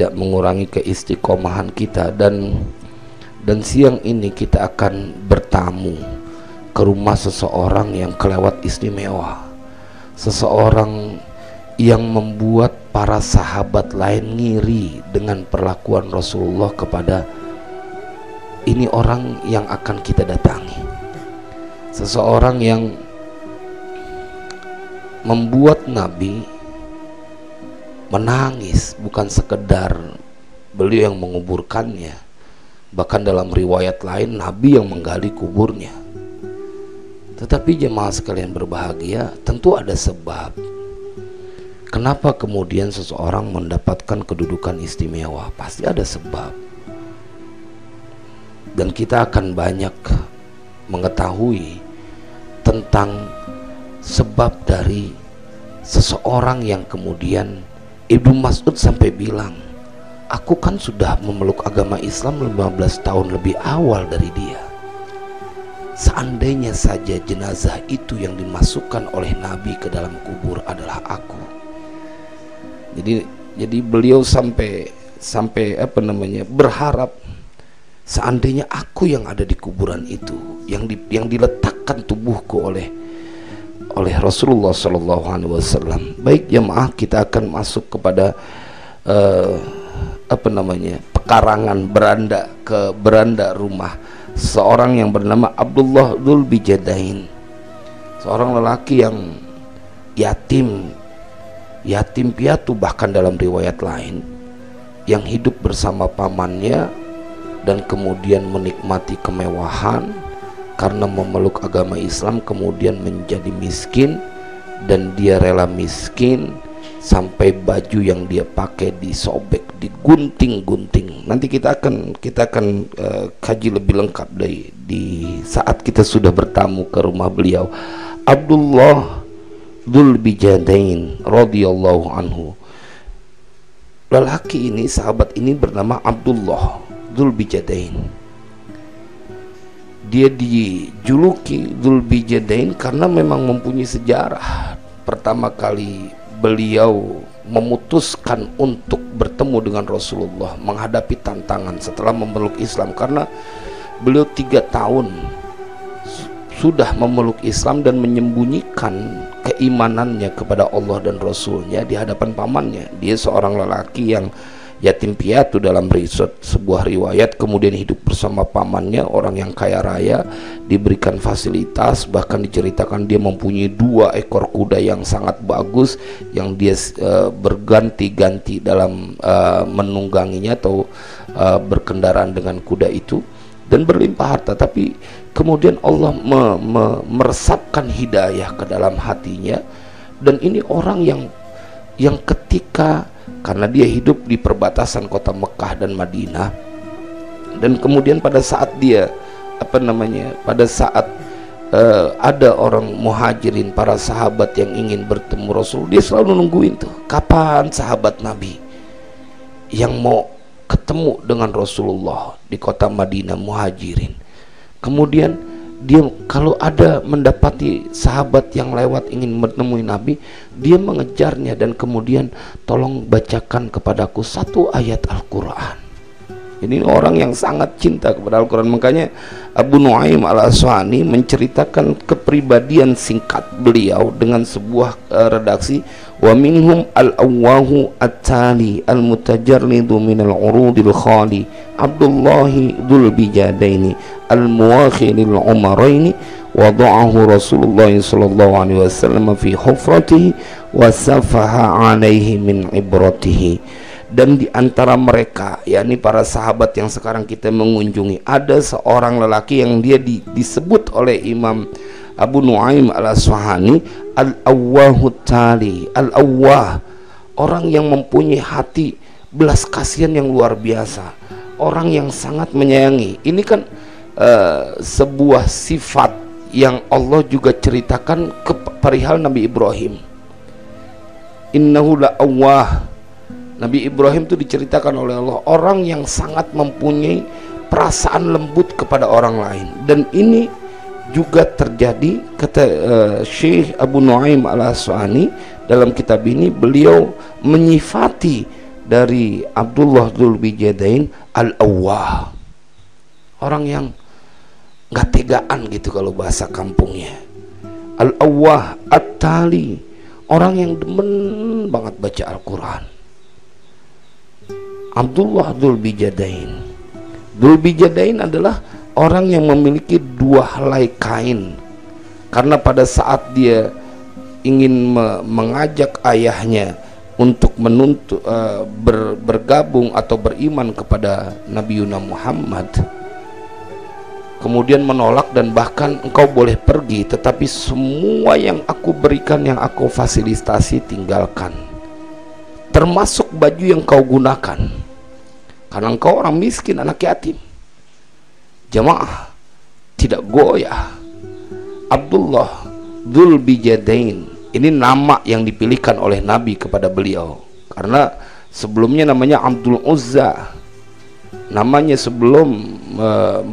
tidak mengurangi keistiqomahan kita. Dan siang ini kita akan bertamu ke rumah seseorang yang kelewat istimewa, seseorang yang membuat para sahabat lain ngiri dengan perlakuan Rasulullah kepada ini orang yang akan kita datangi. Seseorang yang membuat Nabi menangis, bukan sekedar beliau yang menguburkannya, bahkan dalam riwayat lain Nabi yang menggali kuburnya. Tetapi jemaah sekalian berbahagia, tentu ada sebab kenapa kemudian seseorang mendapatkan kedudukan istimewa. Pasti ada sebab, dan kita akan banyak mengetahui tentang sebab dari seseorang yang kemudian Ibnu Mas'ud sampai bilang, aku kan sudah memeluk agama Islam 15 tahun lebih awal dari dia. Seandainya saja jenazah itu yang dimasukkan oleh Nabi ke dalam kubur adalah aku. Jadi beliau sampai berharap seandainya aku yang ada di kuburan itu, yang diletakkan tubuhku oleh Rasulullah SAW. Baik jemaah, kita akan masuk kepada pekarangan beranda rumah seorang yang bernama Abdullah Dzul Bijadain, seorang lelaki yang yatim piatu, bahkan dalam riwayat lain yang hidup bersama pamannya dan kemudian menikmati kemewahan karena memeluk agama Islam, kemudian menjadi miskin, dan dia rela miskin sampai baju yang dia pakai disobek, digunting-gunting. Nanti kita akan kaji lebih lengkap di saat kita sudah bertamu ke rumah beliau. Abdullah Dzul Bijadain radhiyallahu anhu. Lelaki ini, sahabat ini bernama Abdullah Dzul Bijadain. Dia dijuluki Dzul Bijadain karena memang mempunyai sejarah. Pertama kali beliau memutuskan untuk bertemu dengan Rasulullah, menghadapi tantangan setelah memeluk Islam, karena beliau 3 tahun sudah memeluk Islam dan menyembunyikan keimanannya kepada Allah dan Rasulnya di hadapan pamannya. Dia seorang lelaki yang yatim piatu dalam sebuah riwayat, kemudian hidup bersama pamannya, orang yang kaya raya, diberikan fasilitas, bahkan diceritakan dia mempunyai 2 ekor kuda yang sangat bagus yang dia berganti-ganti dalam menungganginya atau berkendaraan dengan kuda itu, dan berlimpah harta. Tapi kemudian Allah meresapkan hidayah ke dalam hatinya, dan ini orang yang ketika, karena dia hidup di perbatasan kota Mekah dan Madinah, dan kemudian pada saat dia ada orang muhajirin, para sahabat yang ingin bertemu Rasul, dia selalu nungguin tuh kapan sahabat Nabi yang mau ketemu dengan Rasulullah di kota Madinah, muhajirin. Kemudian dia kalau ada mendapati sahabat yang lewat ingin menemui Nabi, dia mengejarnya dan kemudian, tolong bacakan kepadaku 1 ayat Al-Quran. Ini orang yang sangat cinta kepada Al-Quran. Makanya Abu Nuaim Al-Aswani menceritakan kepribadian singkat beliau dengan sebuah redaksi, wa minhum al-awwahu at-tali al-mutajarridu minal urudil khali Abdullahi Dzul Bijadaini al-muwakhilil umaraini wada'ahu Rasulullah sallallahu alaihi wasallam fi hufratihi wa safaha alaihi min ibratihi. Dan di antara mereka, yakni para sahabat yang sekarang kita mengunjungi, ada seorang lelaki yang dia disebut oleh Imam Abu Nuaim Al-Asfahani al-awwahu tali, al-awwah, orang yang mempunyai hati belas kasihan yang luar biasa, orang yang sangat menyayangi. Ini kan sebuah sifat yang Allah juga ceritakan ke perihal Nabi Ibrahim. Innahu la'awwah. Nabi Ibrahim itu diceritakan oleh Allah orang yang sangat mempunyai perasaan lembut kepada orang lain. Dan ini juga terjadi, kata Syekh Abu Nuaim Al-Aswani dalam kitab ini, beliau menyifati dari Abdullah Dzulbijadain al-awwah, orang yang nggak tegaan gitu kalau bahasa kampungnya. Al-awwah at-tali, orang yang demen banget baca Al-Quran. Abdullah Dzulbijadain. Dzulbijadain adalah orang yang memiliki dua helai kain, karena pada saat dia ingin mengajak ayahnya untuk menuntut bergabung atau beriman kepada Nabi Muhammad, kemudian menolak dan bahkan engkau boleh pergi, tetapi semua yang aku berikan, yang aku fasilitasi tinggalkan, termasuk baju yang kau gunakan, karena engkau orang miskin, anak yatim. Jamaah, tidak goyah. Abdullah Dzulbijadain ini nama yang dipilihkan oleh Nabi kepada beliau, karena sebelumnya namanya Abdul Uzza. Namanya sebelum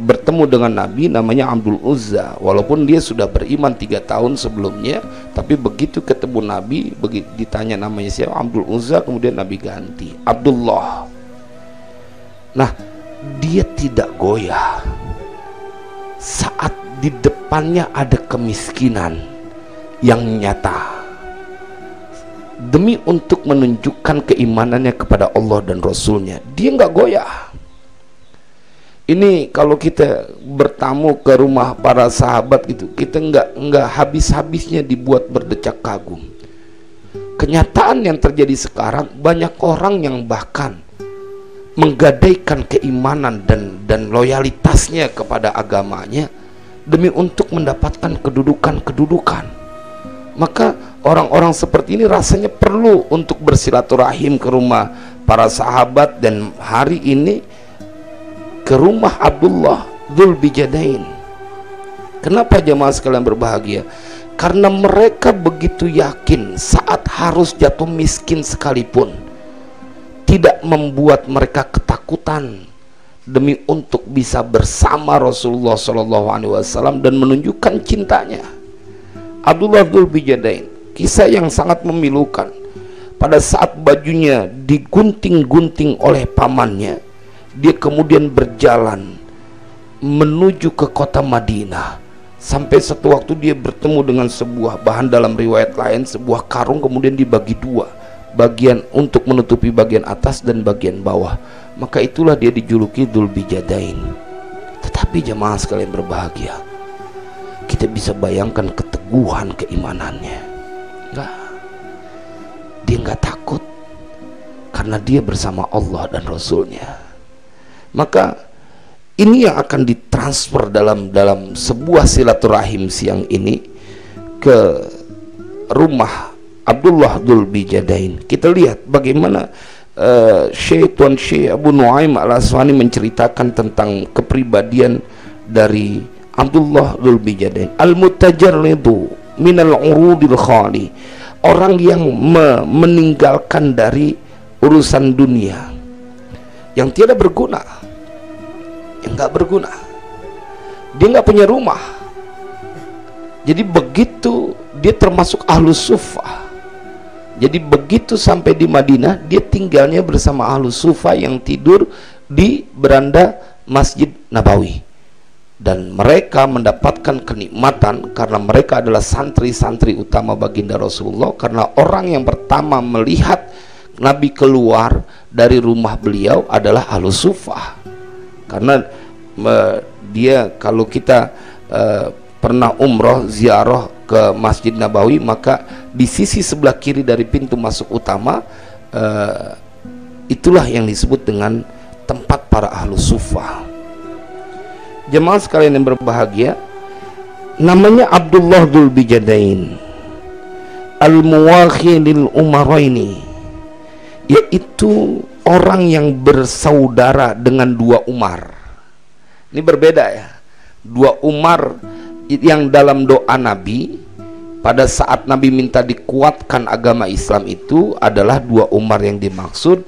bertemu dengan Nabi namanya Abdul Uzza, walaupun dia sudah beriman 3 tahun sebelumnya, tapi begitu ketemu Nabi, ditanya namanya siapa, Abdul Uzza, kemudian Nabi ganti Abdullah. Nah, dia tidak goyah saat di depannya ada kemiskinan yang nyata, demi untuk menunjukkan keimanannya kepada Allah dan Rasulnya. Dia nggak goyah. Ini kalau kita bertamu ke rumah para sahabat gitu, kita nggak habis-habisnya dibuat berdecak kagum. Kenyataan yang terjadi sekarang, banyak orang yang bahkan menggadaikan keimanan dan loyalitasnya kepada agamanya demi untuk mendapatkan kedudukan. Maka orang-orang seperti ini rasanya perlu untuk bersilaturahim ke rumah para sahabat, dan hari ini ke rumah Abdullah Dzulbijadain. Kenapa jemaah sekalian berbahagia? Karena mereka begitu yakin saat harus jatuh miskin sekalipun tidak membuat mereka ketakutan demi untuk bisa bersama Rasulullah SAW dan menunjukkan cintanya. Abdullah Dzulbijadain, kisah yang sangat memilukan. Pada saat bajunya digunting-gunting oleh pamannya, dia kemudian berjalan menuju ke kota Madinah. Sampai satu waktu dia bertemu dengan sebuah bahan, dalam riwayat lain sebuah karung, kemudian dibagi dua, bagian untuk menutupi bagian atas dan bagian bawah. Maka itulah dia dijuluki Dzulbijadain. Tetapi jemaah sekalian berbahagia, kita bisa bayangkan keteguhan keimanannya. Dia nggak takut karena dia bersama Allah dan Rasulnya. Maka ini yang akan ditransfer dalam sebuah silaturahim siang ini ke rumah Abdullah Dzulbijadain. Kita lihat bagaimana Syekh Abu Nuaim al-Asfahani menceritakan tentang kepribadian dari Abdullah Dzulbijadain. Al-mutajarridu minal urudil khali, orang yang meninggalkan dari urusan dunia yang tiada berguna, yang nggak berguna. Dia nggak punya rumah, jadi begitu dia termasuk ahlus suffah. Jadi begitu sampai di Madinah, dia tinggalnya bersama ahlus suffah yang tidur di beranda Masjid Nabawi. Dan mereka mendapatkan kenikmatan karena mereka adalah santri-santri utama baginda Rasulullah, karena orang yang pertama melihat Nabi keluar dari rumah beliau adalah ahlus suffah. Karena dia, kalau kita pernah umroh ziarah ke Masjid Nabawi, maka di sisi sebelah kiri dari pintu masuk utama itulah yang disebut dengan tempat para ahlus suffah. Jemaah sekalian yang berbahagia, namanya Abdullah Dzulbijadain al-muwakhi lil umaraini, yaitu orang yang bersaudara dengan dua Umar. Ini berbeda ya. Dua Umar yang dalam doa Nabi pada saat Nabi minta dikuatkan agama Islam itu adalah dua Umar yang dimaksud,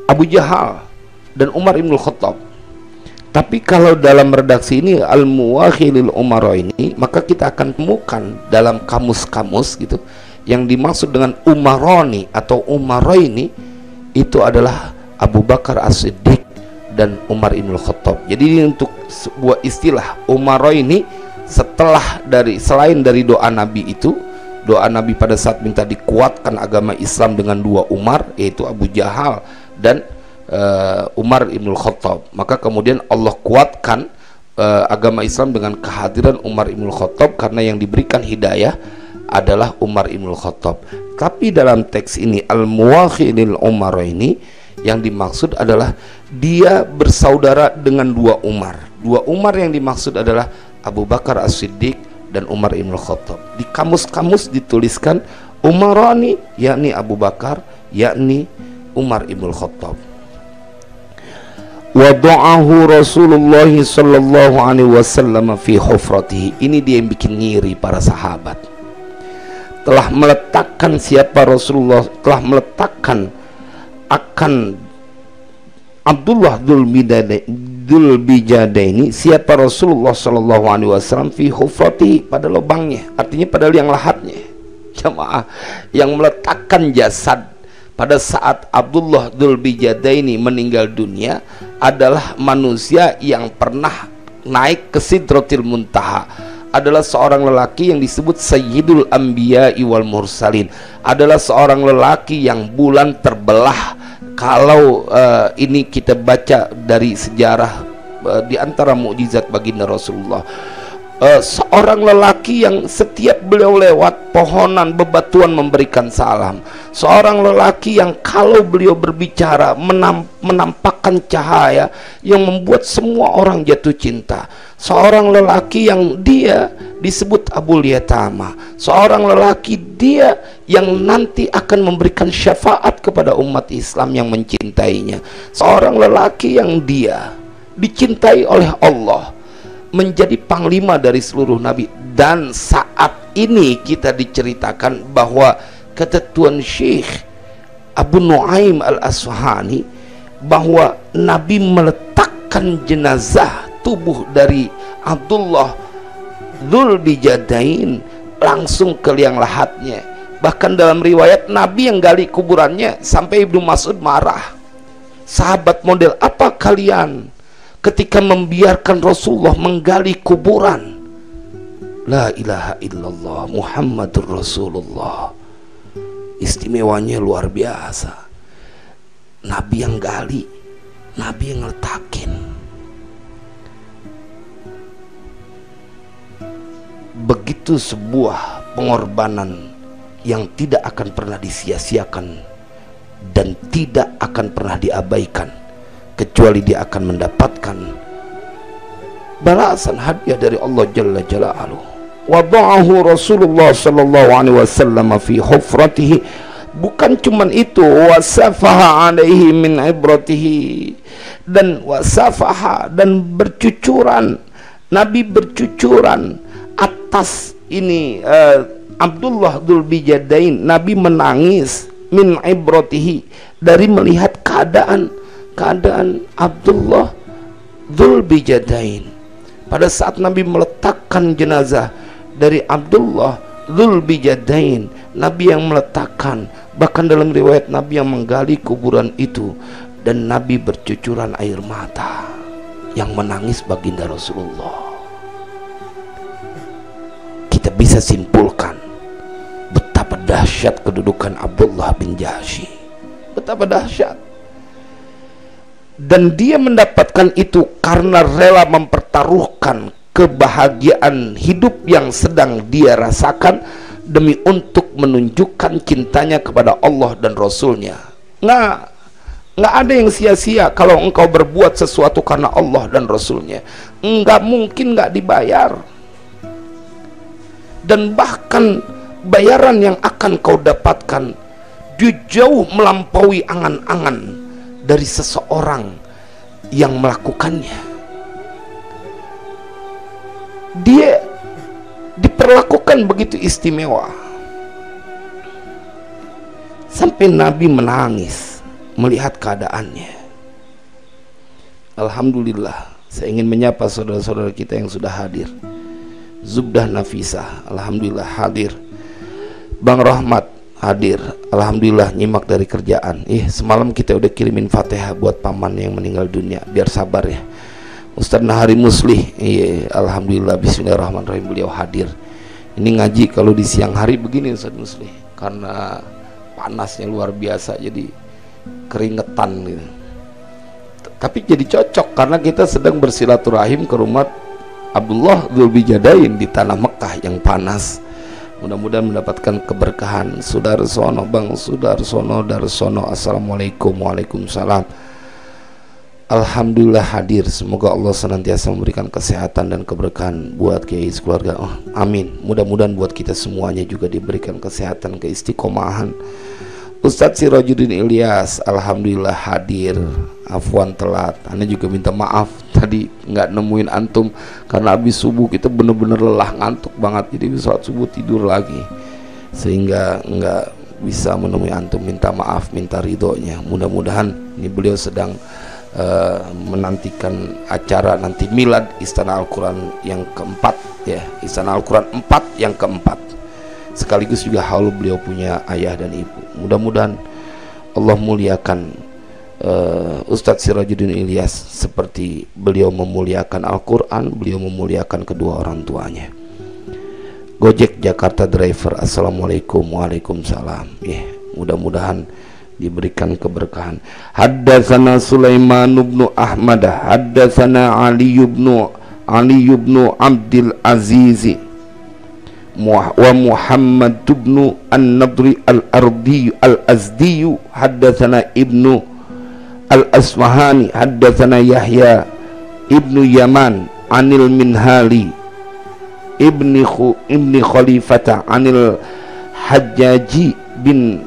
Abu Jahal dan Umar ibn Khattab. Tapi kalau dalam redaksi ini al-muwakhilil umara ini, maka kita akan temukan dalam kamus-kamus gitu yang dimaksud dengan umaroni atau umaraini itu adalah Abu Bakar As-Siddiq dan Umar Ibn Khattab. Jadi ini untuk sebuah istilah Umaro ini, setelah selain dari doa Nabi itu, doa Nabi pada saat minta dikuatkan agama Islam dengan dua Umar, yaitu Abu Jahal dan Umar Ibn Khattab, maka kemudian Allah kuatkan agama Islam dengan kehadiran Umar Ibn Khattab, karena yang diberikan hidayah adalah Umar Ibn Khattab. Tapi dalam teks ini Al-Muwakhilil Umar ini, yang dimaksud adalah dia bersaudara dengan dua Umar. Dua Umar yang dimaksud adalah Abu Bakar As-Siddiq dan Umar Ibn Khattab. Di kamus-kamus dituliskan Umarani, yakni Abu Bakar, yakni Umar Ibn Khattab. Wada'ahu Rasulullah sallallahu alaihi wasallam fi hufratihi. Ini dia yang bikin ngiri para sahabat. Telah meletakkan siapa Rasulullah, telah meletakkan akan Abdullah Dzul Bijadaini, siapa Rasulullah sallallahu alaihi wasallam fi hufratihi, pada lubangnya, artinya pada liang lahatnya. Jamaah, yang meletakkan jasad pada saat Abdullah Dzul Bijadaini meninggal dunia adalah manusia yang pernah naik ke Sidratil Muntaha, adalah seorang lelaki yang disebut Sayyidul Anbiya wal Mursalin, adalah seorang lelaki yang bulan terbelah. Kalau ini kita baca dari sejarah, di antara mukjizat baginda Rasulullah, seorang lelaki yang setiap beliau lewat pohonan bebatuan memberikan salam, seorang lelaki yang kalau beliau berbicara menampakkan cahaya yang membuat semua orang jatuh cinta, seorang lelaki yang dia disebut Abul Yatama, seorang lelaki dia yang nanti akan memberikan syafaat kepada umat Islam yang mencintainya, seorang lelaki yang dia dicintai oleh Allah, menjadi panglima dari seluruh nabi. Dan saat ini kita diceritakan bahwa kata Tuan Syekh Abu Nuaim Al-Asfahani bahwa Nabi meletakkan jenazah tubuh dari Abdullah Dzul Bijadain langsung ke liang lahatnya. Bahkan dalam riwayat Nabi yang gali kuburannya sampai Ibnu Mas'ud marah. Sahabat model apa kalian ketika membiarkan Rasulullah menggali kuburan? La ilaha illallah Muhammadur Rasulullah. Istimewanya luar biasa. Nabi yang gali, Nabi yang letakin. Begitu sebuah pengorbanan yang tidak akan pernah disia-siakan dan tidak akan pernah diabaikan, kecuali dia akan mendapatkan balasan hadiah dari Allah Jalla Jalaluhu. Wada'ahu Rasulullah sallallahu alaihi wasallam fi hufratihi. Bukan cuman itu, wasafaha alaihi min ibratihi, dan wasafaha, dan bercucuran, Nabi bercucuran atas ini Abdullah Dzul Bijadain. Nabi menangis min ibratihi, dari melihat keadaan Abdullah Dzul Bijadain. Pada saat Nabi meletakkan jenazah dari Abdullah Dzul Bijadain, Nabi yang meletakkan, bahkan dalam riwayat Nabi yang menggali kuburan itu, dan Nabi bercucuran air mata yang menangis baginda Rasulullah. Kita bisa simpulkan betapa dahsyat kedudukan Abdullah bin Jahsy, betapa dahsyat. Dan dia mendapatkan itu karena rela mempertaruhkan kebahagiaan hidup yang sedang dia rasakan demi untuk menunjukkan cintanya kepada Allah dan Rasulnya. Nggak ada yang sia-sia kalau engkau berbuat sesuatu karena Allah dan Rasulnya. Nggak mungkin nggak dibayar. Dan bahkan bayaran yang akan kau dapatkan jauh melampaui angan-angan dari seseorang yang melakukannya. Dia diperlakukan begitu istimewa sampai Nabi menangis melihat keadaannya. Alhamdulillah, saya ingin menyapa saudara-saudara kita yang sudah hadir. Zubdah Nafisah, alhamdulillah hadir. Bang Rahmat, hadir. Alhamdulillah nyimak dari kerjaan. Semalam kita udah kirimin Fatihah buat paman yang meninggal dunia, biar sabar ya. Ustadz Nahari Muslih, alhamdulillah, bismillahirrahmanirrahim, beliau hadir. Ini ngaji kalau di siang hari begini Ustadz Muslih, karena panasnya luar biasa, jadi keringetan gitu. Tapi jadi cocok karena kita sedang bersilaturahim ke rumah Abdullah Dzulbijadain di tanah Mekah yang panas. Mudah-mudahan mendapatkan keberkahan. Sudarsono Bang Sudarsono Darsono, assalamualaikum. Waalaikumsalam. Alhamdulillah hadir. Semoga Allah senantiasa memberikan kesehatan dan keberkahan buat Kiai keluarga. Amin. Mudah-mudahan buat kita semuanya juga diberikan kesehatan, keistiqomahan. Ustadz Sirajuddin Ilyas, alhamdulillah hadir. Afwan telat, Anda juga minta maaf tadi nggak nemuin antum karena habis subuh kita bener-bener lelah, ngantuk banget, jadi sholat subuh tidur lagi sehingga nggak bisa menemui antum. Minta maaf, minta ridhonya. Mudah-mudahan ini beliau sedang menantikan acara nanti milad Istana Al-Quran yang keempat ya, Istana Al-Quran 4 yang keempat, sekaligus juga haul beliau punya ayah dan ibu. Mudah-mudahan Allah muliakan Ustadz Sirajuddin Ilyas seperti beliau memuliakan Al-Quran, beliau memuliakan kedua orang tuanya. Gojek Jakarta driver, assalamualaikum. Waalaikumsalam. Mudah-mudahan diberikan keberkahan. Haddatsana Sulaiman bin Ahmad, haddatsana Ali bin Abdul Aziz wa Muhammad bin An-Nadri Al-Ardi Al-Azdi, haddatsana Ibnu Al-Asfahani, haddatsana Yahya ibnu Yaman anil Minhali ibni Khalifata anil Hajjaji bin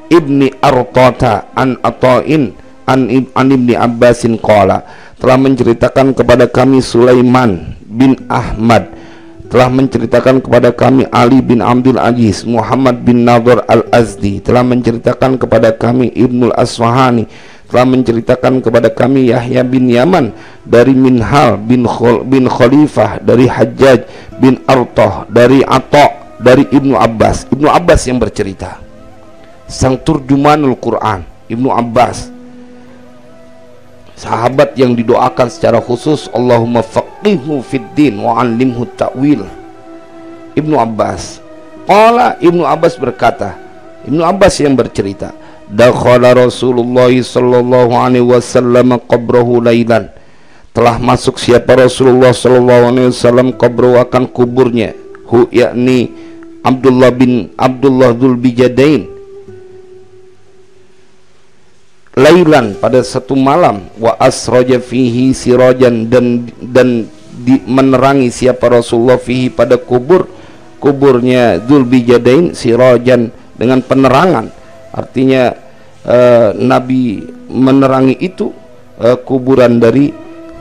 ibni Artata an Ata'in an ibni Abbasin qala, telah menceritakan kepada kami Sulaiman bin Ahmad, telah menceritakan kepada kami Ali bin Abdul Aziz, Muhammad bin Nadhr Al-Azdi, telah menceritakan kepada kami Ibnul Asfahani, telah menceritakan kepada kami Yahya bin Yaman dari Minhal bin Khalifah, dari Hajjaj bin Artah, dari Atta, dari Ibnu Abbas. Ibnu Abbas yang bercerita, sang turjumanul Quran. Ibnu Abbas, sahabat yang didoakan secara khusus, Allahumma faqihhu fid din wa 'allimhu ta'wil. Ibnu Abbas qala, Ibnu Abbas berkata, Ibnu Abbas yang bercerita, dakhala Rasulullah sallallahu alaihi wasallam qabrahu lailan, telah masuk siapa Rasulullah sallallahu alaihi wasallam qabrahu, akan kuburnya, hu yakni Abdullah Dzulbijadain, lailan, pada satu malam, wa asraja fihi sirajan, dan menerangi siapa Rasulullah fihi pada kuburnya Dzulbijadain sirajan, dengan penerangan. Artinya Nabi menerangi itu kuburan dari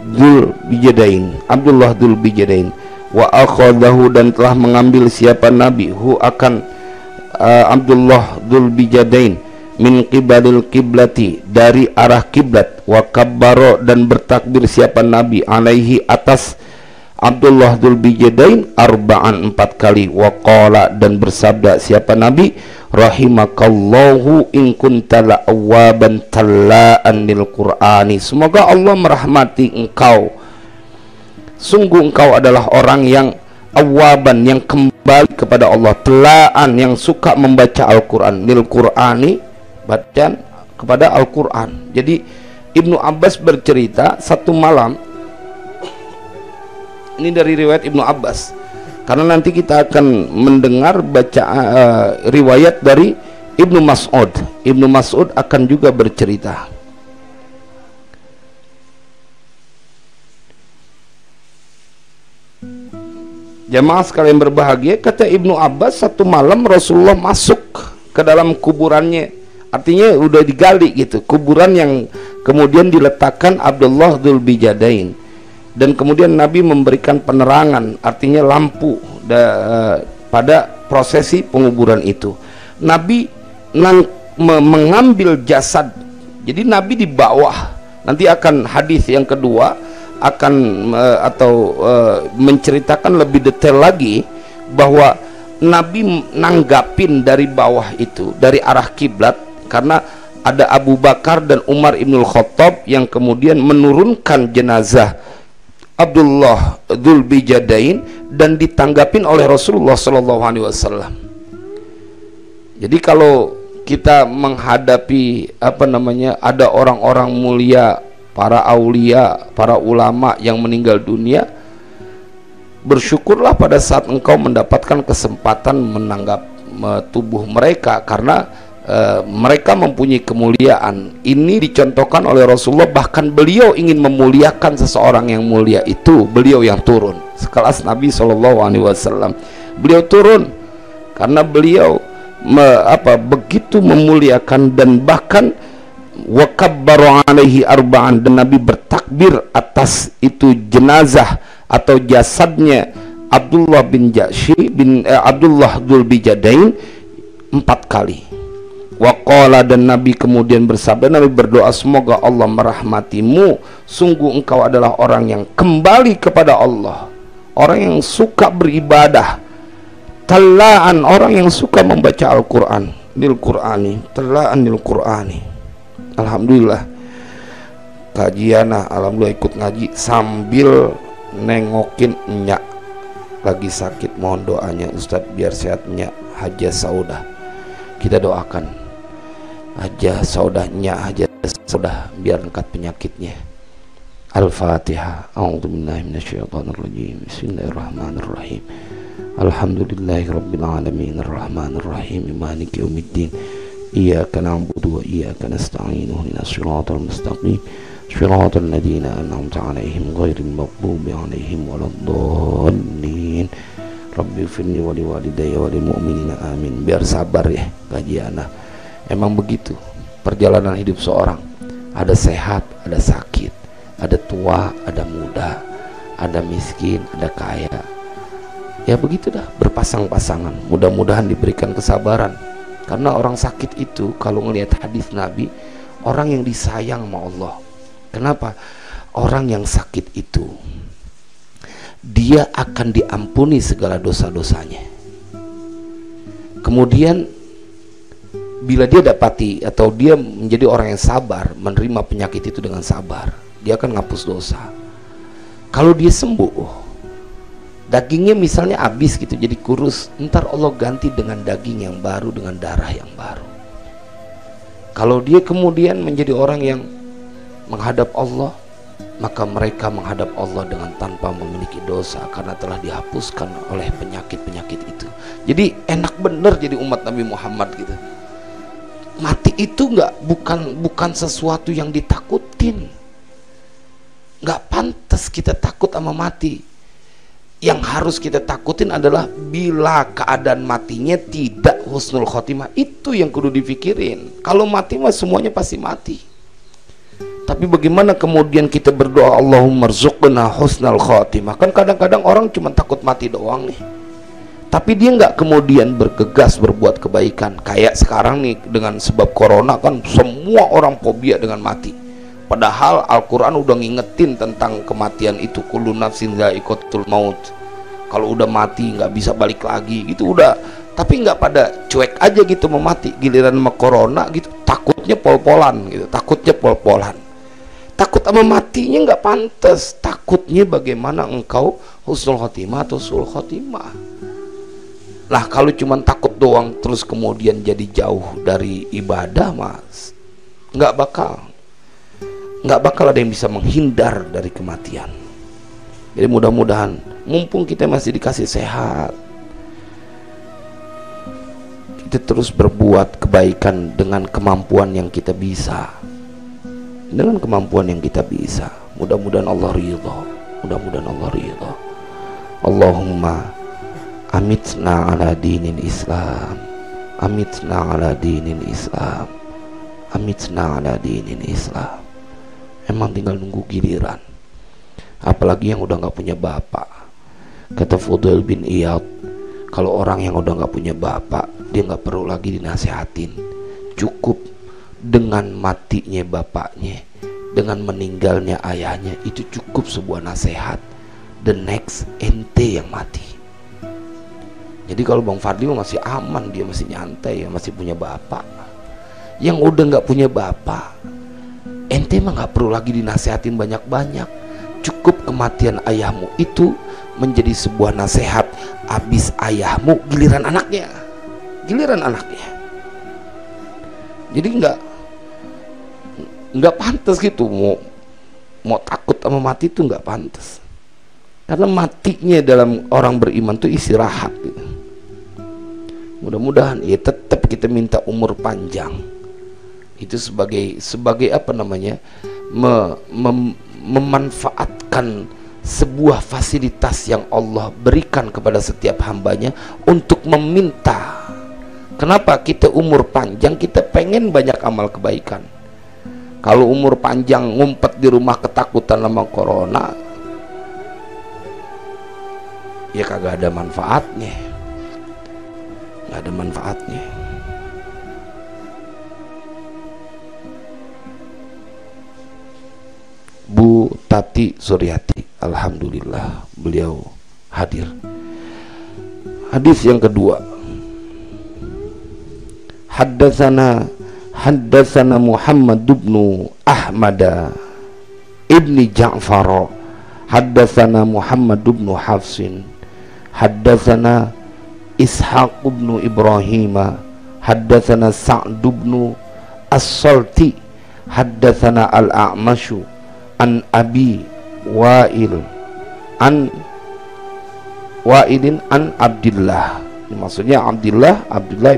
Dzulbijadain, Abdullah Dzulbijadain. Wa akhadahu, dan telah mengambil siapa Nabi hu akan Abdullah Dzulbijadain min qibalil kiblati, dari arah kiblat. Wa kabbaro, dan bertakbir siapa Nabi alaihi atas Abdullah Dzulbijadain arba'an, 4 kali. Wa qala, dan bersabda siapa Nabi, rahimakallahu in kunta la'awaban tallaan lil Qur'ani, semoga Allah merahmati engkau, sungguh engkau adalah orang yang awaban, yang kembali kepada Allah, telaan, yang suka membaca Al-Quran, lil Qur'ani, bacaan kepada Al-Quran. Jadi Ibnu Abbas bercerita satu malam, ini dari riwayat Ibnu Abbas, karena nanti kita akan mendengar baca riwayat dari Ibnu Mas'ud. Ibnu Mas'ud akan juga bercerita. Jamaah sekalian berbahagia, kata Ibnu Abbas, satu malam Rasulullah masuk ke dalam kuburannya, artinya udah digali gitu, kuburan yang kemudian diletakkan Abdullah Dzulbijadain. Dan kemudian Nabi memberikan penerangan, artinya lampu pada prosesi penguburan itu. Nabi mengambil jasad, jadi Nabi di bawah. Nanti akan hadis yang kedua akan menceritakan lebih detail lagi bahwa Nabi nanggapin dari bawah itu, dari arah kiblat, karena ada Abu Bakar dan Umar Ibnul Khattab yang kemudian menurunkan jenazah Abdullah Dzulbijadain dan ditanggapin oleh Rasulullah SAW. Jadi kalau kita menghadapi ada orang-orang mulia, para aulia, para ulama yang meninggal dunia, bersyukurlah pada saat engkau mendapatkan kesempatan menanggap tubuh mereka, karena mereka mempunyai kemuliaan. Ini dicontohkan oleh Rasulullah, bahkan beliau ingin memuliakan seseorang yang mulia itu, beliau yang turun, sekelas Nabi SAW. Beliau turun karena beliau begitu memuliakan, dan bahkan wakabbaru alaihi arba'an, dan Nabi bertakbir atas itu jenazah atau jasadnya Abdullah bin Jahsy bin Abdullah Dzulbijadain 4 kali. Waqala, dan Nabi kemudian bersabda, Nabi berdoa, semoga Allah merahmatimu, sungguh engkau adalah orang yang kembali kepada Allah, orang yang suka beribadah, telaan, orang yang suka membaca Al-Quran, lil Qur'ani, telaan lil Qur'ani. Alhamdulillah kajianah, alhamdulillah ikut ngaji sambil nengokin nyak lagi sakit. Mohon doanya Ustadz biar sehatnya Hajah Saudah. Kita doakan Hajah Saudahnya, Hajah Saudah biar angkat penyakitnya. Al-Fatihah. A'udzubillahi minasyaitonirrajim. Bismillahirrahmanirrahim. Alhamdulillahi rabbil alamin, arrahmanir rahim, maliki yaumiddin. Iyyaka na'budu wa iyyaka nasta'in, ihdinas siratal mustaqim, siratal ladzina an'amta 'alaihim ghairil maghdubi 'alaihim waladdallin. Rabbi firni wa liwalidayya wa lil mu'minina amin. Biar sabar ya kajianah. Emang begitu perjalanan hidup seorang, ada sehat, ada sakit, ada tua, ada muda, ada miskin, ada kaya. Ya begitu dah, berpasang-pasangan. Mudah-mudahan diberikan kesabaran, karena orang sakit itu kalau ngelihat hadis Nabi, orang yang disayang sama Allah. Kenapa? Orang yang sakit itu dia akan diampuni segala dosa-dosanya. Kemudian bila dia dapati atau dia menjadi orang yang sabar, menerima penyakit itu dengan sabar, dia akan ngapus dosa. Kalau dia sembuh, dagingnya misalnya habis gitu, jadi kurus, ntar Allah ganti dengan daging yang baru, dengan darah yang baru. Kalau dia kemudian menjadi orang yang menghadap Allah, maka mereka menghadap Allah dengan tanpa memiliki dosa, karena telah dihapuskan oleh penyakit-penyakit itu. Jadi enak bener jadi umat Nabi Muhammad gitu. Mati itu bukan sesuatu yang ditakutin. Nggak pantas kita takut sama mati. Yang harus kita takutin adalah bila keadaan matinya tidak husnul khotimah. Itu yang kudu dipikirin. Kalau mati mah semuanya pasti mati. Tapi bagaimana kemudian kita berdoa Allahumma rzuqna husnul khotimah? Kan kadang-kadang orang cuma takut mati doang nih, tapi dia nggak kemudian bergegas berbuat kebaikan. Kayak sekarang nih dengan sebab corona kan semua orang fobia dengan mati. Padahal Al-Quran udah ngingetin tentang kematian itu, kullu nafsin dha'iqatul maut. Kalau udah mati nggak bisa balik lagi gitu udah. Tapi nggak pada cuek aja gitu mau mati. Giliran sama corona gitu takutnya pol-polan gitu, takutnya pol-polan. Takut sama matinya nggak pantas. Takutnya bagaimana engkau husnul khotimah atau sul khotimah. Lah kalau cuma takut doang terus kemudian jadi jauh dari ibadah, mas, nggak bakal ada yang bisa menghindar dari kematian. Jadi mudah-mudahan mumpung kita masih dikasih sehat, kita terus berbuat kebaikan dengan kemampuan yang kita bisa. Dengan kemampuan yang kita bisa, mudah-mudahan Allah ridha. Mudah-mudahan Allah ridha. Allahumma amitna ala dinil Islam, amitna ala dinil Islam, amitna ala dinil Islam. Emang tinggal nunggu giliran. Apalagi yang udah nggak punya bapak. Kata Fudail bin Iyad, kalau orang yang udah nggak punya bapak, dia nggak perlu lagi dinasehatin. Cukup dengan matinya bapaknya, dengan meninggalnya ayahnya, itu cukup sebuah nasihat. The next ente yang mati. Jadi kalau Bang Fadli masih aman, dia masih nyantai, masih punya bapak. Yang udah nggak punya bapak, ente mah nggak perlu lagi dinasehatin banyak-banyak. Cukup kematian ayahmu itu menjadi sebuah nasihat. Abis ayahmu, giliran anaknya, giliran anaknya. Jadi nggak pantas gitu, mau takut sama mati itu nggak pantas. Karena matinya dalam orang beriman itu istirahat gitu. Mudah-mudahan ya tetap kita minta umur panjang. Itu sebagai apa namanya, memanfaatkan sebuah fasilitas yang Allah berikan kepada setiap hambanya untuk meminta. Kenapa kita umur panjang? Kita pengen banyak amal kebaikan. Kalau umur panjang ngumpet di rumah ketakutan sama corona, ya kagak ada manfaatnya, nggak ada manfaatnya. Bu Tati Suryati, alhamdulillah beliau hadir. Hadis yang kedua, Haddatsana Muhammad bin Ahmad ibni Ja'far, haddatsana Muhammad bin Hafsin, haddatsana Ishaq bin Ibrahim, haddatsana Sa'd bin As-Salti, haddatsana Al-A'masyu an Abi Wa'ilin an Abdillah. Maksudnya Abdullah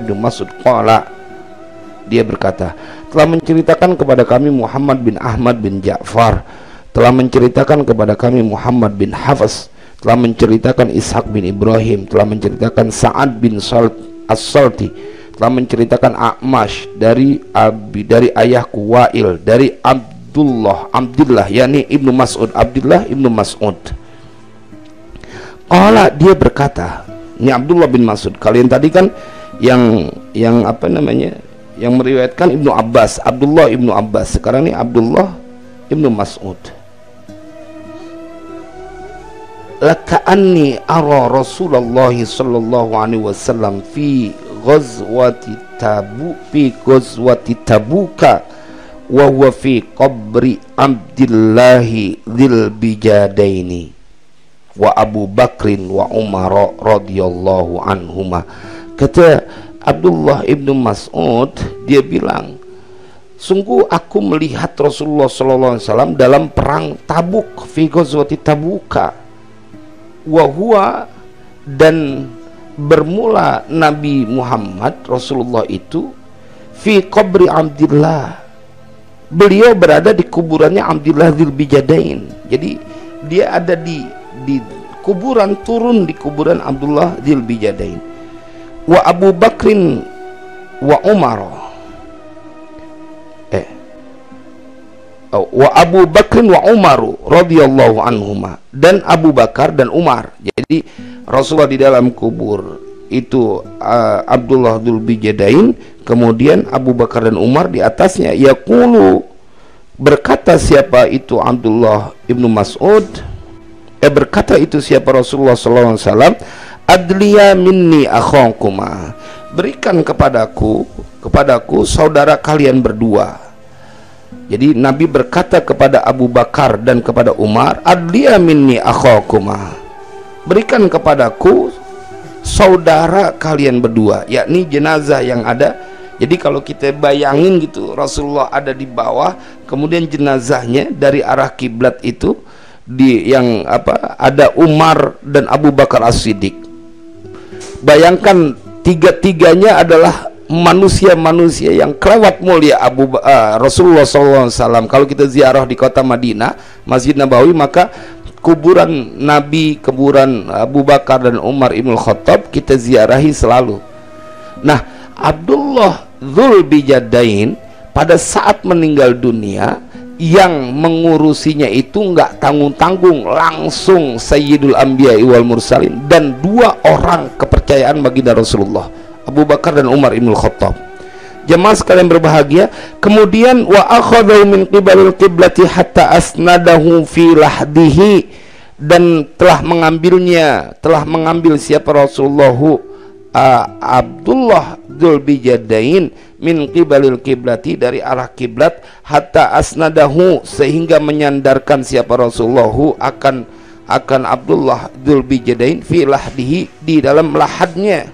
bin Mas'ud qala, dia berkata, telah menceritakan kepada kami Muhammad bin Ahmad bin Ja'far, telah menceritakan kepada kami Muhammad bin Hafs, telah menceritakan Ishaq bin Ibrahim, telah menceritakan Sa'ad bin As-Salti, telah menceritakan A'mash dari ayahku Wa'il, dari Abdullah yakni Ibnu Mas'ud, Abdullah Ibnu Mas'ud. Qala, dia berkata, ini Abdullah bin Mas'ud. Kalian tadi kan yang apa namanya, yang meriwayatkan Ibnu Abbas, Abdullah Ibnu Abbas. Sekarang ini Abdullah Ibnu Mas'ud. Laka'anni ara Rasulullah sallallahu alaihi wasallam fi ghazwati Tabuka wa huwa fi qabri Abdillahi dzil bijadaini wa Abu Bakrin wa Umar radhiyallahu anhuma. Kata Abdullah ibnu Mas'ud, dia bilang, sungguh aku melihat Rasulullah sallallahu alaihi wasallam dalam perang Tabuk, fi ghazwati Tabuka, wa huwa, dan bermula Nabi Muhammad Rasulullah itu fi qabri Abdillah, beliau berada di kuburannya Abdillah dzil bijadain. Jadi dia ada di kuburan, turun di kuburan Abdullah dzil bijadain. Wa Abu Bakrin wa Umar, wa Abu Bakrin wa Umar radhiyallahu anhuma, dan Abu Bakar dan Umar. Jadi Rasulullah di dalam kubur itu Abdullah dzil bijadain, kemudian Abu Bakar dan Umar di atasnya. Yaqulu, berkata siapa itu Abdullah ibnu Mas'ud, berkata itu siapa Rasulullah sallallahu alaihi wasallam, adliya minni akhakuma, berikan kepadaku saudara kalian berdua. Jadi Nabi berkata kepada Abu Bakar dan kepada Umar, adliya minni akhakuma, berikan kepadaku saudara kalian berdua, yakni jenazah yang ada. Jadi kalau kita bayangin gitu, Rasulullah ada di bawah, kemudian jenazahnya dari arah kiblat itu yang ada Umar dan Abu Bakar As-Siddiq. Bayangkan tiga-tiganya adalah manusia-manusia yang kelewat mulia Rasulullah SAW. Kalau kita ziarah di kota Madinah, Masjid Nabawi, maka kuburan Nabi, kuburan Abu Bakar dan Umar Ibn Khattab kita ziarahi selalu. Nah, Abdullah dzul bijadain pada saat meninggal dunia, yang mengurusinya itu nggak tanggung-tanggung, langsung Sayyidul Anbiya wal Mursalin dan dua orang kepercayaan baginda Rasulullah, Abu Bakar dan Umar Ibn Khattab. Jemaah sekalian berbahagia, kemudian wa akhadhu min qibalil qiblati hatta asnadahu fi lahdihi, dan telah mengambil siapa Rasulullah Abdullah Dzulbijadain min qibalil kiblati, dari arah kiblat, hatta asnadahu, sehingga menyandarkan siapa Rasulullah akan Abdullah Dzulbijadain fi lahdihi, di dalam lahadnya,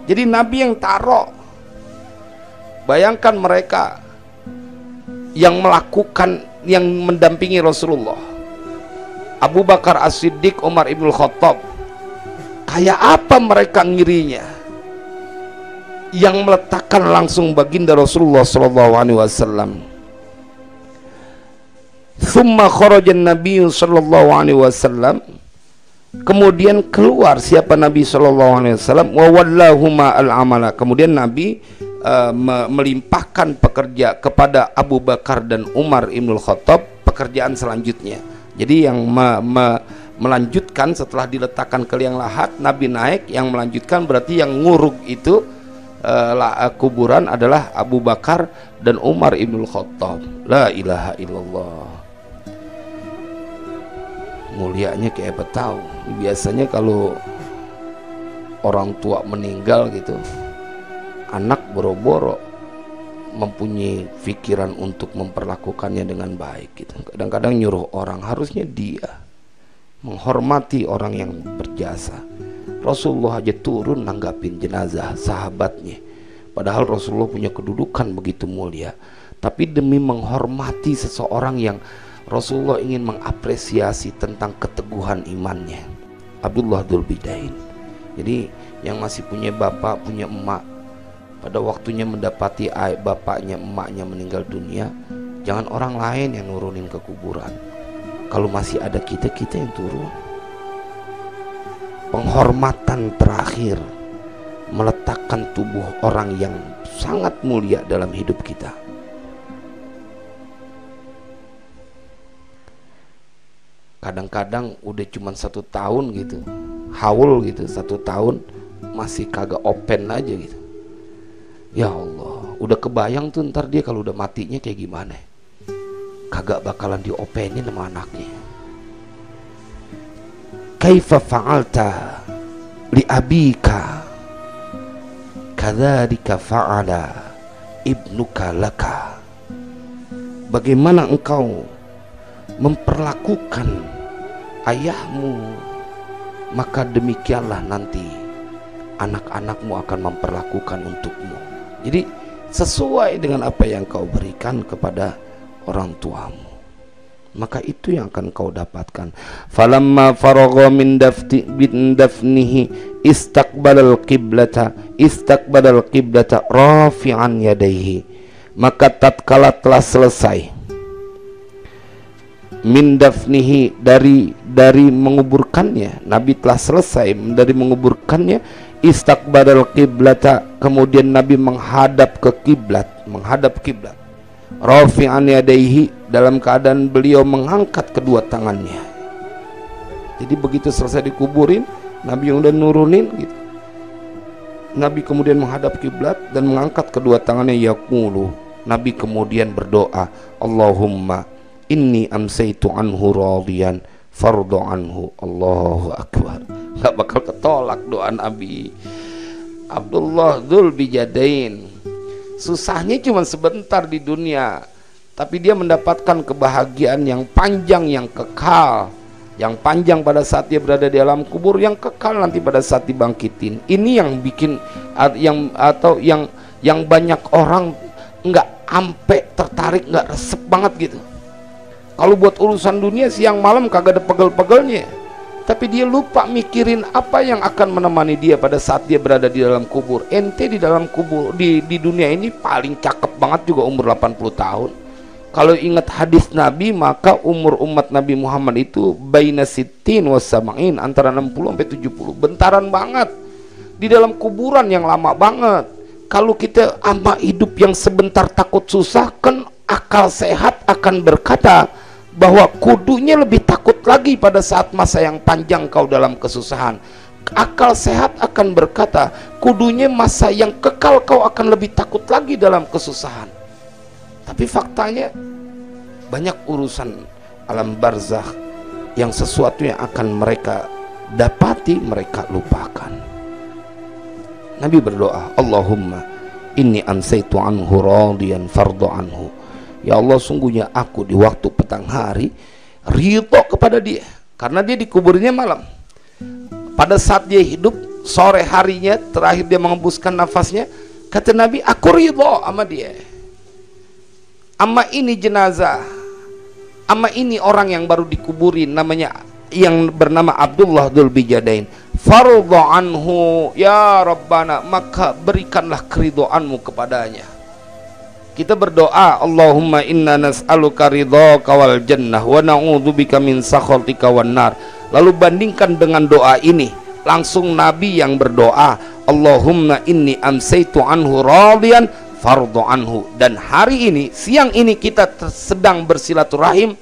jadi Nabi yang taruh. Bayangkan mereka yang melakukan, yang mendampingi Rasulullah, Abu Bakar As-Siddiq, Umar Ibn Khattab, kayak apa mereka ngirinya, yang meletakkan langsung baginda Rasulullah SAW. Thumma kharajan Nabi sallallahu alaihi wasallam, kemudian keluar siapa Nabi sallallahu alaihi wasallam, wa wallahuma al-amala, kemudian Nabi melimpahkan pekerja kepada Abu Bakar dan Umar Ibn Khattab pekerjaan selanjutnya. Jadi yang melanjutkan setelah diletakkan ke liang lahat, Nabi naik, yang melanjutkan berarti yang nguruk itu kuburan adalah Abu Bakar dan Umar Ibn Khattab. La ilaha illallah. Mulianya kayak apa tahu. Biasanya kalau orang tua meninggal gitu, anak boro-boro mempunyai pikiran untuk memperlakukannya dengan baik gitu. Kadang-kadang nyuruh orang, harusnya dia menghormati orang yang berjasa. Rasulullah aja turun nanggapin jenazah sahabatnya, padahal Rasulullah punya kedudukan begitu mulia, tapi demi menghormati seseorang yang Rasulullah ingin mengapresiasi tentang keteguhan imannya, Abdullah Dzulbijadain. Jadi yang masih punya bapak, punya emak, pada waktunya mendapati bapaknya, emaknya meninggal dunia, jangan orang lain yang nurunin ke kuburan. Kalau masih ada kita yang turun. Penghormatan terakhir, meletakkan tubuh orang yang sangat mulia dalam hidup kita. Kadang-kadang udah cuma 1 tahun gitu, haul gitu, 1 tahun masih kagak open aja gitu. Ya Allah, udah kebayang tuh ntar dia kalau udah matinya kayak gimana, kagak bakalan diopenin sama anaknya. Kaifa fa'alta li abika kadzalika fa'ala ibnuka laka. Bagaimana engkau memperlakukan ayahmu, maka demikianlah nanti anak-anakmu akan memperlakukan untukmu. Jadi sesuai dengan apa yang kau berikan kepada orang tuamu, maka itu yang akan kau dapatkan. Falamma faragha min dafnihi istaqbalal qiblata rafi'an yadayhi, maka tatkala telah selesai min dafnihi, dari menguburkannya, Nabi telah selesai dari menguburkannya, istaqbalal qiblata, kemudian Nabi menghadap kiblat, rafi'an yadayhi, dalam keadaan beliau mengangkat kedua tangannya. Jadi begitu selesai dikuburin, Nabi yang udah nurunin gitu, Nabi kemudian menghadap kiblat dan mengangkat kedua tangannya. Yaqulu, Nabi kemudian berdoa, Allahumma inni amsaitu anhu radiyan fardu anhu. Allahu akbar. Gak bakal ketolak doa Nabi. Abdullah Dzulbijadain susahnya cuma sebentar di dunia, tapi dia mendapatkan kebahagiaan yang panjang, yang kekal, yang panjang pada saat dia berada di alam kubur, yang kekal nanti pada saat dibangkitin. Ini yang bikin yang banyak orang nggak ampe tertarik, nggak resep banget gitu. Kalau buat urusan dunia siang malam kagak ada pegel-pegelnya, tapi dia lupa mikirin apa yang akan menemani dia pada saat dia berada di dalam kubur. Ente di dalam kubur, di dunia ini paling cakep banget juga umur 80 tahun. Kalau ingat hadis Nabi, maka umur umat Nabi Muhammad itu baina sittin wa sab'in, antara 60 sampai 70. Bentaran banget di dalam kuburan yang lama banget. Kalau kita ama hidup yang sebentar takut susah, kan akal sehat akan berkata bahwa kudunya lebih takut lagi pada saat masa yang panjang kau dalam kesusahan. Akal sehat akan berkata kudunya masa yang kekal kau akan lebih takut lagi dalam kesusahan. Tapi faktanya banyak urusan alam barzakh yang sesuatu yang akan mereka dapati mereka lupakan. Nabi berdoa, Allahumma inni ansaitu anhu radiyan fardhu anhu. Ya Allah, sungguhnya aku di waktu petang hari ridho kepada dia, karena dia dikuburnya malam. Pada saat dia hidup, sore harinya terakhir dia mengembuskan nafasnya, kata Nabi, aku ridho sama dia. Amma ini jenazah, amma ini orang yang baru dikuburin, namanya yang bernama Abdullah Dzul Bijadain, fardhu anhu ya Rabbana, maka berikanlah keridhoanmu kepadanya. Kita berdoa, Allahumma inna nas'aluka ridhaka wal jannah wa na'udzubika min sakhatika wan nar. Lalu bandingkan dengan doa ini, langsung Nabi yang berdoa, Allahumma inni amsaitu anhu radiyan fardhu anhu. Dan hari ini, siang ini kita sedang bersilaturahim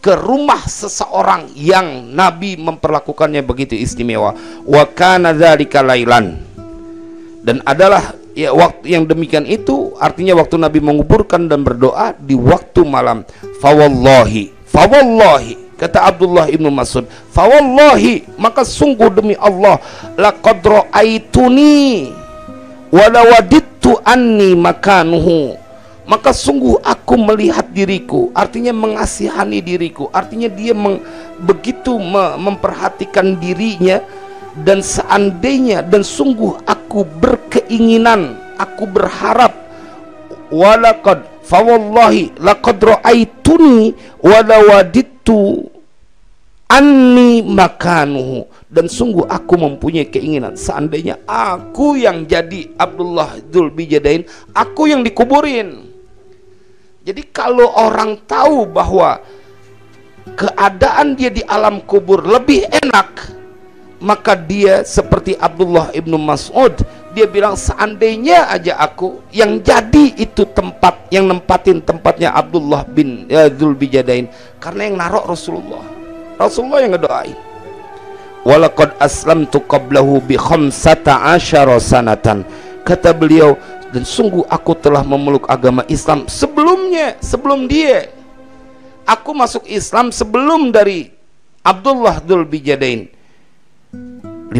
ke rumah seseorang yang Nabi memperlakukannya begitu istimewa. Wa kana dzalika lailan, dan adalah ya waktu yang demikian itu, artinya waktu Nabi menguburkan dan berdoa di waktu malam. Fawallahi, kata Abdullah ibnu Mas'ud, fawallahi, maka sungguh demi Allah, laqad ra'aituni wa lawadittu anni makanuhu, maka sungguh aku melihat diriku, artinya mengasihani diriku, artinya dia begitu memperhatikan dirinya, dan seandainya, dan sungguh aku berkeinginan, aku berharap, walaqad fawallahi laqad ra'aituni wa lawadittu anni makanuhu, dan sungguh aku mempunyai keinginan seandainya aku yang jadi Abdullah Dzul Bijadain, aku yang dikuburin. Jadi kalau orang tahu bahwa keadaan dia di alam kubur lebih enak, maka dia seperti Abdullah ibnu Mas'ud, dia bilang seandainya aja aku yang jadi itu tempat, yang nempatin tempatnya Abdullah bin Dzul Bijadain, karena yang narok Rasulullah yang ngedoain. Walaqad aslamtu qablahu bi 15 sanatan, kata beliau, dan sungguh aku telah memeluk agama Islam sebelumnya, sebelum dia. Aku masuk Islam sebelum dari Abdullah Dzul Bijadain, 15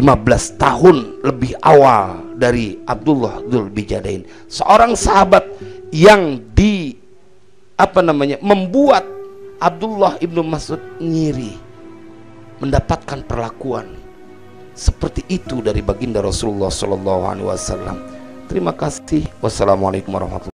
tahun lebih awal dari Abdullah Dzul Bijadain, seorang sahabat yang membuat Abdullah ibnu Mas'ud ngiri mendapatkan perlakuan seperti itu dari baginda Rasulullah SAW. Terima kasih. Wassalamualaikum warahmatullahi wabarakatuh.